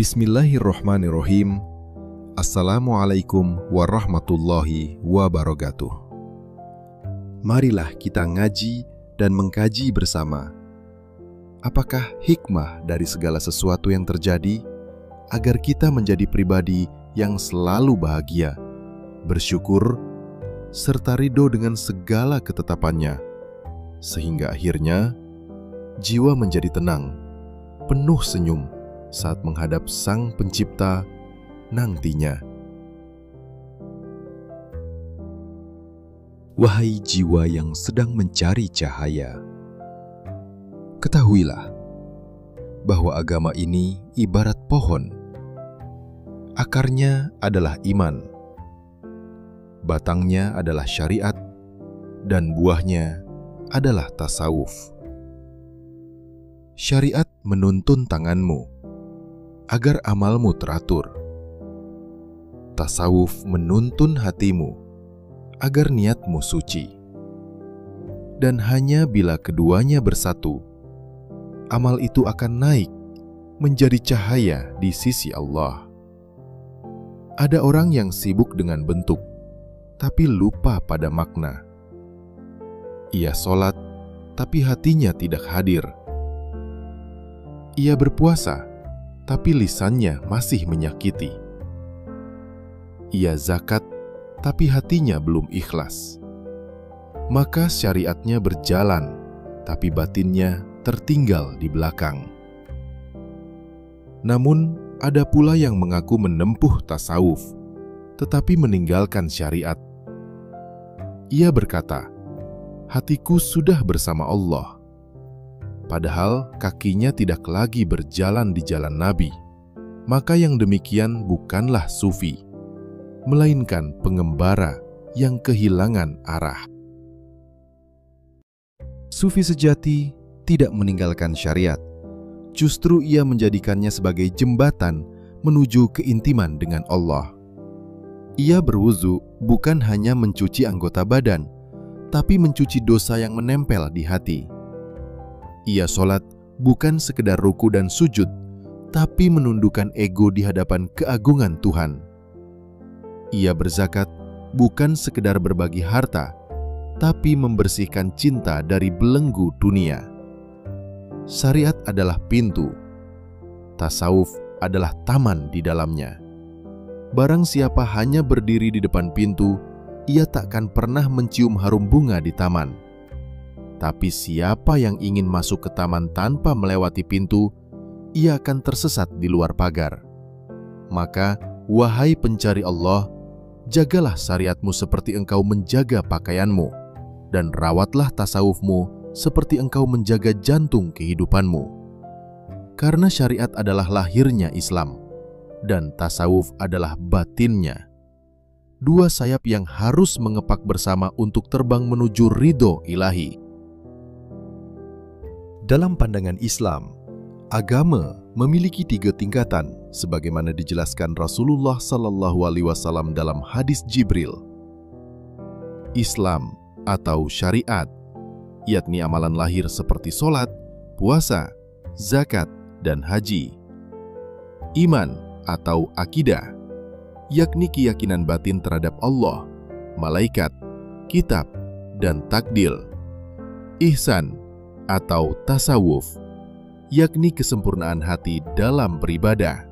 Bismillahirrahmanirrahim. Assalamualaikum warahmatullahi wabarakatuh. Marilah kita ngaji dan mengkaji bersama. Apakah hikmah dari segala sesuatu yang terjadi agar kita menjadi pribadi yang selalu bahagia, bersyukur, serta ridho dengan segala ketetapannya, sehingga akhirnya jiwa menjadi tenang, penuh senyum saat menghadap Sang Pencipta nantinya. Wahai jiwa yang sedang mencari cahaya, ketahuilah bahwa agama ini ibarat pohon. Akarnya adalah iman, batangnya adalah syariat, dan buahnya adalah tasawuf. Syariat menuntun tanganmu agar amalmu teratur. Tasawuf menuntun hatimu agar niatmu suci. Dan hanya bila keduanya bersatu, amal itu akan naik menjadi cahaya di sisi Allah. Ada orang yang sibuk dengan bentuk, tapi lupa pada makna. Ia sholat, tapi hatinya tidak hadir. Ia berpuasa, tapi lisannya masih menyakiti. Ia zakat, tapi hatinya belum ikhlas. Maka syariatnya berjalan, tapi batinnya tertinggal di belakang. Namun, ada pula yang mengaku menempuh tasawuf, tetapi meninggalkan syariat. Ia berkata, "Hatiku sudah bersama Allah." Padahal kakinya tidak lagi berjalan di jalan Nabi. Maka yang demikian bukanlah sufi, melainkan pengembara yang kehilangan arah. Sufi sejati tidak meninggalkan syariat, justru ia menjadikannya sebagai jembatan menuju keintiman dengan Allah. Ia berwudu bukan hanya mencuci anggota badan, tapi mencuci dosa yang menempel di hati. Ia sholat bukan sekedar ruku dan sujud, tapi menundukkan ego di hadapan keagungan Tuhan. Ia berzakat bukan sekedar berbagi harta, tapi membersihkan cinta dari belenggu dunia. Syariat adalah pintu, tasawuf adalah taman di dalamnya. Barang siapa hanya berdiri di depan pintu, ia takkan pernah mencium harum bunga di taman. Tapi siapa yang ingin masuk ke taman tanpa melewati pintu, ia akan tersesat di luar pagar. Maka, wahai pencari Allah, jagalah syariatmu seperti engkau menjaga pakaianmu, dan rawatlah tasawufmu seperti engkau menjaga jantung kehidupanmu. Karena syariat adalah lahirnya Islam, dan tasawuf adalah batinnya. Dua sayap yang harus mengepak bersama untuk terbang menuju ridho ilahi. Dalam pandangan Islam, agama memiliki 3 tingkatan sebagaimana dijelaskan Rasulullah SAW dalam hadis Jibril. Islam atau syariat, yakni amalan lahir seperti sholat, puasa, zakat, dan haji. Iman atau akidah, yakni keyakinan batin terhadap Allah, malaikat, kitab, dan takdir. Ihsan atau tasawuf, yakni kesempurnaan hati dalam beribadah,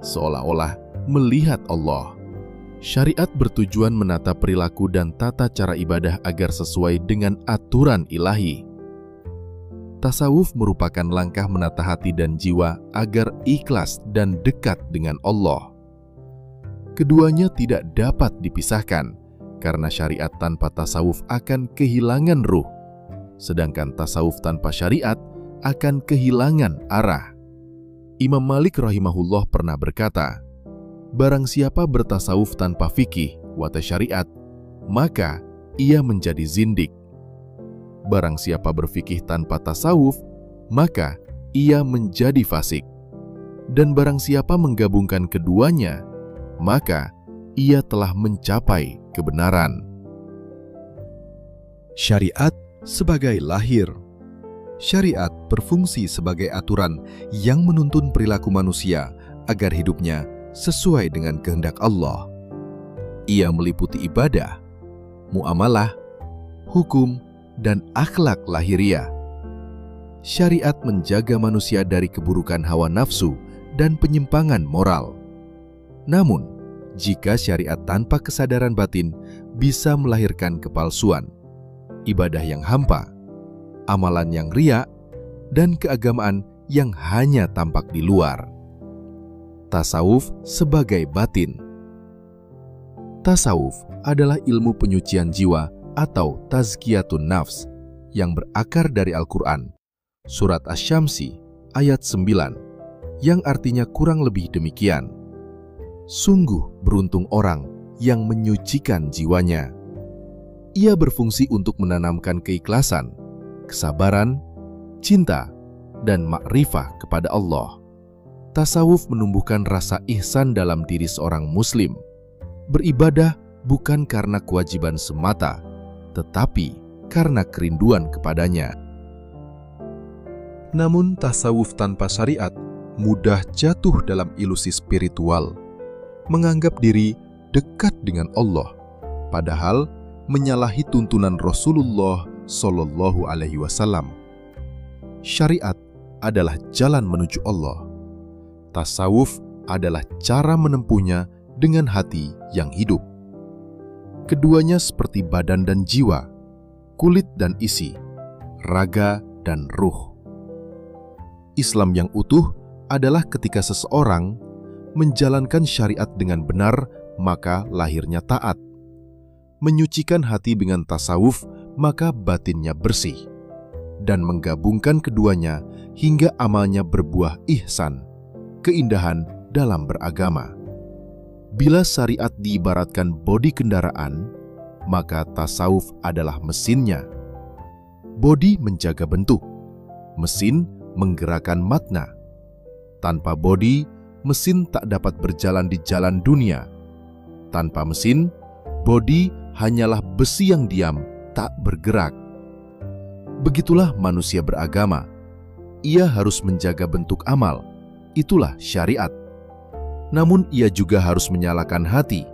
seolah-olah melihat Allah. Syariat bertujuan menata perilaku dan tata cara ibadah agar sesuai dengan aturan ilahi. Tasawuf merupakan langkah menata hati dan jiwa agar ikhlas dan dekat dengan Allah. Keduanya tidak dapat dipisahkan, karena syariat tanpa tasawuf akan kehilangan ruh, sedangkan tasawuf tanpa syariat akan kehilangan arah. Imam Malik rahimahullah pernah berkata, "Barang siapa bertasawuf tanpa fikih wata syariat, maka ia menjadi zindik. Barang siapa berfikih tanpa tasawuf, maka ia menjadi fasik. Dan barang siapa menggabungkan keduanya, maka ia telah mencapai kebenaran." Syariat sebagai lahir. Syariat berfungsi sebagai aturan yang menuntun perilaku manusia agar hidupnya sesuai dengan kehendak Allah. Ia meliputi ibadah, muamalah, hukum, dan akhlak lahiriah. Syariat menjaga manusia dari keburukan hawa nafsu dan penyimpangan moral. Namun, jika syariat tanpa kesadaran batin bisa melahirkan kepalsuan, ibadah yang hampa, amalan yang riya, dan keagamaan yang hanya tampak di luar. Tasawuf sebagai batin. Tasawuf adalah ilmu penyucian jiwa atau tazkiyatun nafs yang berakar dari Al-Quran, surat Asy-Syamsi ayat 9, yang artinya kurang lebih demikian. Sungguh beruntung orang yang menyucikan jiwanya. Ia berfungsi untuk menanamkan keikhlasan, kesabaran, cinta, dan makrifah kepada Allah. Tasawuf menumbuhkan rasa ihsan dalam diri seorang muslim. Beribadah bukan karena kewajiban semata, tetapi karena kerinduan kepadanya. Namun tasawuf tanpa syariat mudah jatuh dalam ilusi spiritual, menganggap diri dekat dengan Allah, padahal menyalahi tuntunan Rasulullah Shallallahu Alaihi Wasallam. Syariat adalah jalan menuju Allah. Tasawuf adalah cara menempuhnya dengan hati yang hidup. Keduanya seperti badan dan jiwa, kulit dan isi, raga dan ruh. Islam yang utuh adalah ketika seseorang menjalankan syariat dengan benar, maka lahirnya taat. Menyucikan hati dengan tasawuf, maka batinnya bersih. Dan menggabungkan keduanya hingga amalnya berbuah ihsan, keindahan dalam beragama. Bila syariat diibaratkan bodi kendaraan, maka tasawuf adalah mesinnya. Bodi menjaga bentuk, mesin menggerakkan makna. Tanpa bodi, mesin tak dapat berjalan di jalan dunia. Tanpa mesin, bodi hanyalah besi yang diam, tak bergerak. Begitulah manusia beragama. Ia harus menjaga bentuk amal. Itulah syariat. Namun ia juga harus menyalakan hati.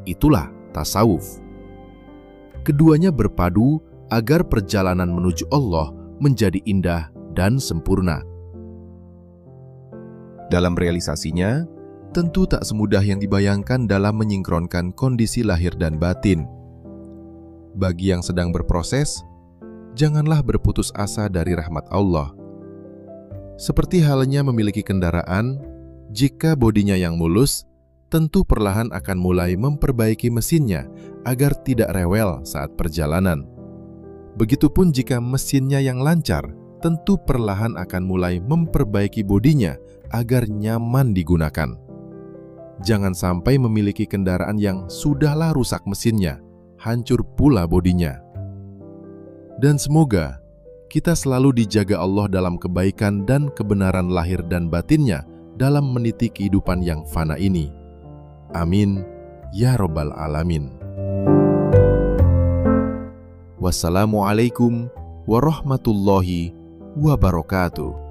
Itulah tasawuf. Keduanya berpadu agar perjalanan menuju Allah menjadi indah dan sempurna. Dalam realisasinya, tentu tak semudah yang dibayangkan dalam menyinkronkan kondisi lahir dan batin. Bagi yang sedang berproses, janganlah berputus asa dari rahmat Allah. Seperti halnya memiliki kendaraan, jika bodinya yang mulus, tentu perlahan akan mulai memperbaiki mesinnya agar tidak rewel saat perjalanan. Begitupun jika mesinnya yang lancar, tentu perlahan akan mulai memperbaiki bodinya agar nyaman digunakan. Jangan sampai memiliki kendaraan yang sudahlah rusak mesinnya, hancur pula bodinya. Dan semoga kita selalu dijaga Allah dalam kebaikan dan kebenaran lahir dan batinnya dalam meniti kehidupan yang fana ini. Amin, ya Rabbal Alamin. Wassalamualaikum warahmatullahi wabarakatuh.